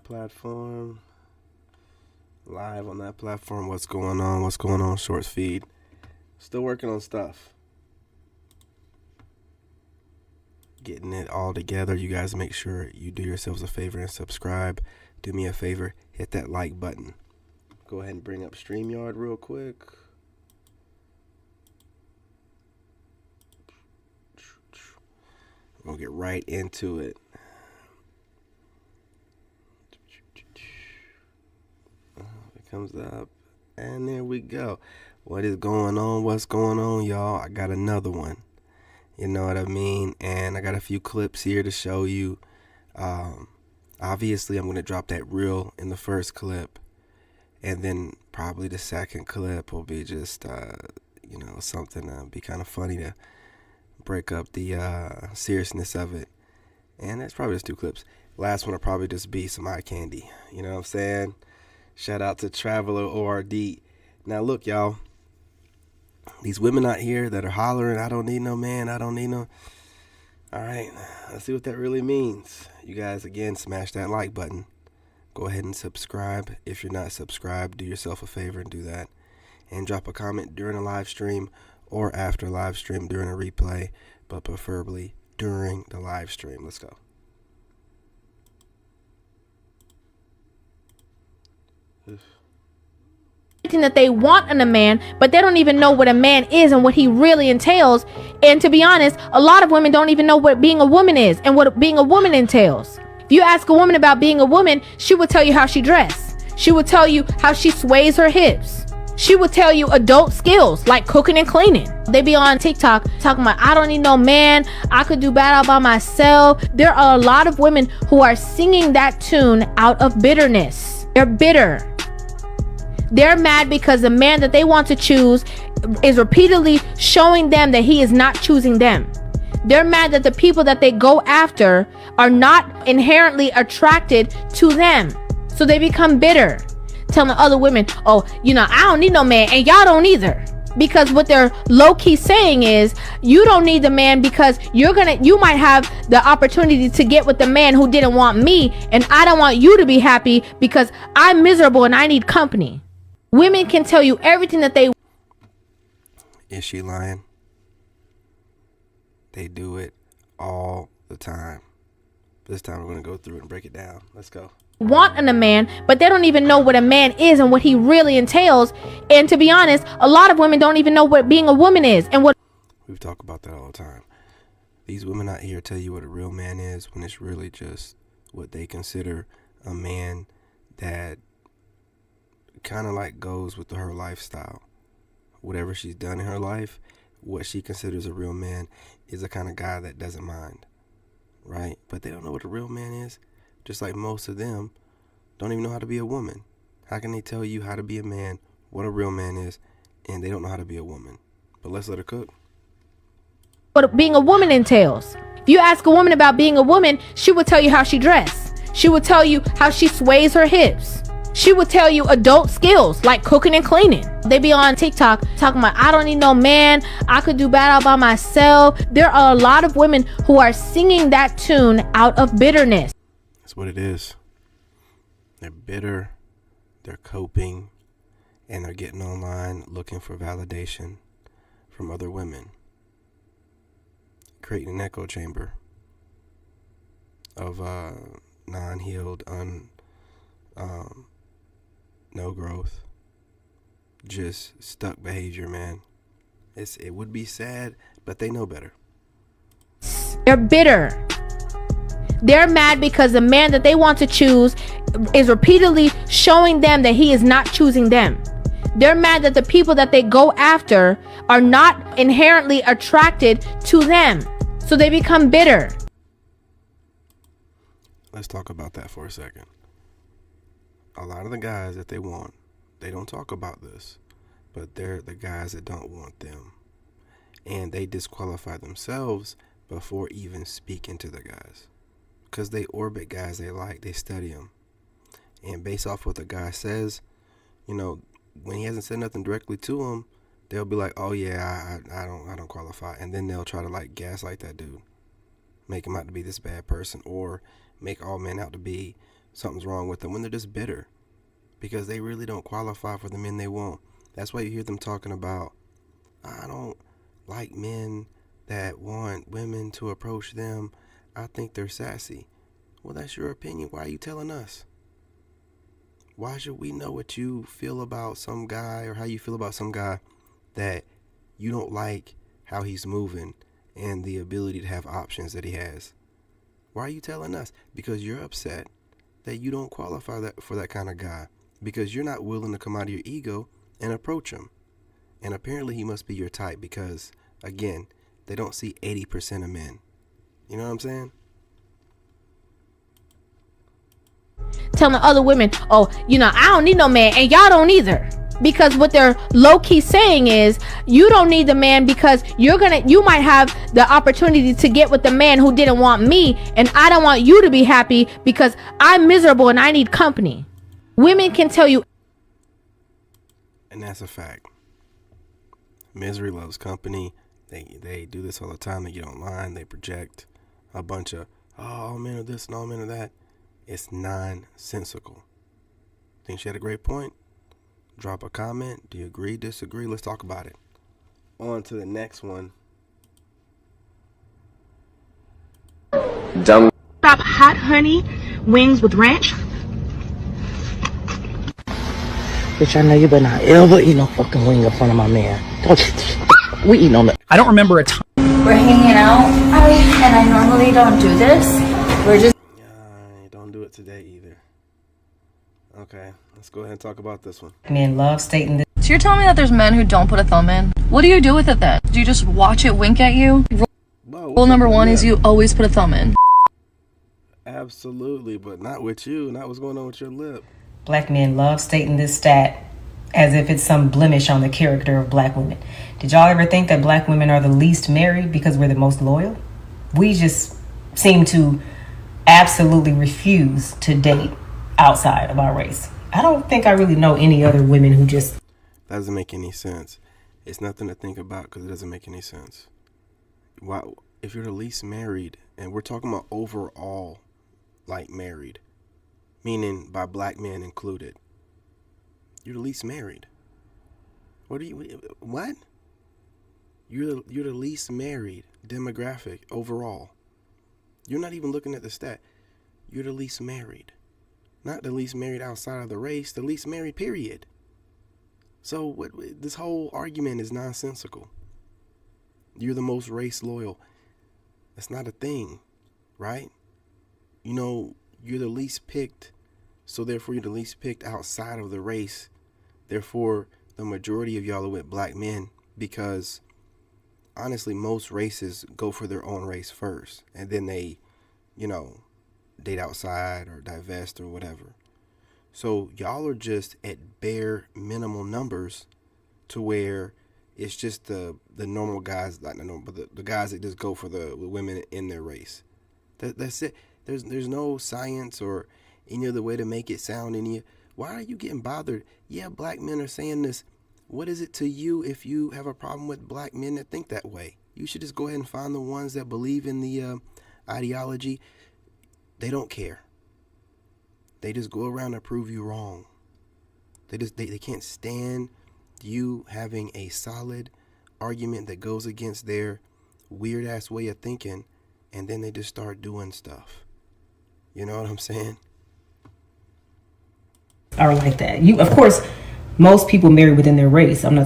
platform. Live on that platform. What's going on? What's going on? Shorts feed. Still working on stuff. Getting it all together. You guys make sure you do yourselves a favor and subscribe. Do me a favor. Hit that like button. Go ahead and bring up StreamYard real quick. We'll get right into it. It comes up. And there we go. What is going on? What's going on, y'all? I got another one. You know what I mean? And I got a few clips here to show you. Obviously, I'm going to drop that reel in the first clip. And then probably the second clip will be just, something to be kind of funny to break up the seriousness of it. And that's probably just two clips. Last one will probably just be some eye candy. You know what I'm saying? Shout out to Traveler ORD. Now, look, y'all. These women out here that are hollering, I don't need no man, I don't need no. All right, let's see what that really means. You guys, again, smash that like button. Go ahead and subscribe. If you're not subscribed, do yourself a favor and do that. And drop a comment during a live stream or after live stream during a replay, but preferably during the live stream. Let's go. Everything that they want in a man, but they don't even know what a man is and what he really entails. And to be honest, a lot of women don't even know what being a woman is and what being a woman entails. If you ask a woman about being a woman, she will tell you how she dressed. She will tell you how she sways her hips. She will tell you adult skills like cooking and cleaning. They be on TikTok talking about, I don't need no man, I could do bad all by myself. There are a lot of women who are singing that tune out of bitterness. They're bitter. They're mad because the man that they want to choose is repeatedly showing them that he is not choosing them. They're mad that the people that they go after are not inherently attracted to them. So they become bitter, telling other women, oh, I don't need no man, and y'all don't either. Because what they're low-key saying is, you don't need the man because you might have the opportunity to get with the man who didn't want me, and I don't want you to be happy because I'm miserable and I need company. Women can tell you everything that they... Is she lying? They do it all the time. This time we're going to go through it and break it down. Let's go. Want in a man, but they don't even know what a man is and what he really entails. And to be honest, a lot of women don't even know what being a woman is and what... We've talked about that all the time. These women out here tell you what a real man is when it's really just what they consider a man that kind of like goes with her lifestyle. Whatever she's done in her life, what she considers a real man is the kind of guy that doesn't mind, right? But they don't know what a real man is. Just like most of them don't even know how to be a woman. How can they tell you how to be a man, what a real man is, and they don't know how to be a woman? But let's let her cook. What being a woman entails. If you ask a woman about being a woman, she will tell you how she dressed. She will tell you how she sways her hips. She will tell you adult skills like cooking and cleaning. They be on TikTok talking about, I don't need no man, I could do bad all by myself. There are a lot of women who are singing that tune out of bitterness. That's what it is. They're bitter, they're coping, and they're getting online looking for validation from other women, creating an echo chamber of non-healed, no growth, just stuck behavior, man. It would be sad, but they know better. They're bitter. They're mad because the man that they want to choose is repeatedly showing them that he is not choosing them. They're mad that the people that they go after are not inherently attracted to them. So they become bitter. Let's talk about that for a second. A lot of the guys that they want, they don't talk about this, but they're the guys that don't want them. And they disqualify themselves before even speaking to the guys. Because they orbit guys they like, they study them. And based off what the guy says, when he hasn't said nothing directly to them, they'll be like, oh yeah, I don't qualify. And then they'll try to like gaslight that dude. Make him out to be this bad person, or make all men out to be something's wrong with them, when they're just bitter because they really don't qualify for the men they want. That's why you hear them talking about, I don't like men that want women to approach them. I think they're sassy. Well, that's your opinion. Why are you telling us? Why should we know what you feel about some guy or how you feel about some guy that you don't like how he's moving and the ability to have options that he has? Why are you telling us? Because you're upset that you don't qualify for that kind of guy, because you're not willing to come out of your ego and approach him. And apparently he must be your type because, again, they don't see 80% of men. You know what I'm saying? Telling other women, oh, I don't need no man, and y'all don't either. Because what they're low-key saying is, you don't need the man because you might have the opportunity to get with the man who didn't want me, and I don't want you to be happy because I'm miserable and I need company. Women can tell you, and that's a fact. Misery loves company. They do this all the time. They get online, they project a bunch of, oh, all men are this and all men are that. It's nonsensical. Think she had a great point? Drop a comment. Do you agree, disagree? Let's talk about it. On to the next one. Dumb. Stop hot honey wings with ranch. Bitch, I know you better not ever eat no fucking wing in front of my man. Don't you? We eating on that. I don't remember a time. We're hanging out, and I normally don't do this. We're just. Don't do it today either. Okay, let's go ahead and talk about this one. Men love stating this. So you're telling me that there's men who don't put a thumb in? What do you do with it then? Do you just watch it wink at you? Rule number one is you always put a thumb in. Absolutely, but not with you. Not what's going on with your lip. Black men love stating this stat as if it's some blemish on the character of black women. Did y'all ever think that black women are the least married because we're the most loyal? We just seem to absolutely refuse to date outside of our race. I don't think I really know any other women who just... That doesn't make any sense. It's nothing to think about because it doesn't make any sense. Why, if you're the least married, and we're talking about overall, like married, meaning by black men included, you're the least married. What? You're the least married demographic overall. You're not even looking at the stat. You're the least married. Not the least married outside of the race, the least married, period. So this whole argument is nonsensical. You're the most race loyal. That's not a thing, right? You're the least picked, so therefore you're the least picked outside of the race. Therefore, the majority of y'all are with black men because, honestly, most races go for their own race first, and then they, date outside or divest or whatever. So y'all are just at bare minimal numbers to where it's just the normal guys, not the normal, but the guys that just go for the women in their race. That's it. There's no science or any other way to make it sound any. Why are you getting bothered? Yeah, black men are saying this. What is it to you if you have a problem with black men that think that way? You should just go ahead and find the ones that believe in the ideology. They don't care. They just go around and prove you wrong. They can't stand you having a solid argument that goes against their weird ass way of thinking, and then they just start doing stuff. You know what I'm saying? Are like that. Of course, most people marry within their race. I'm not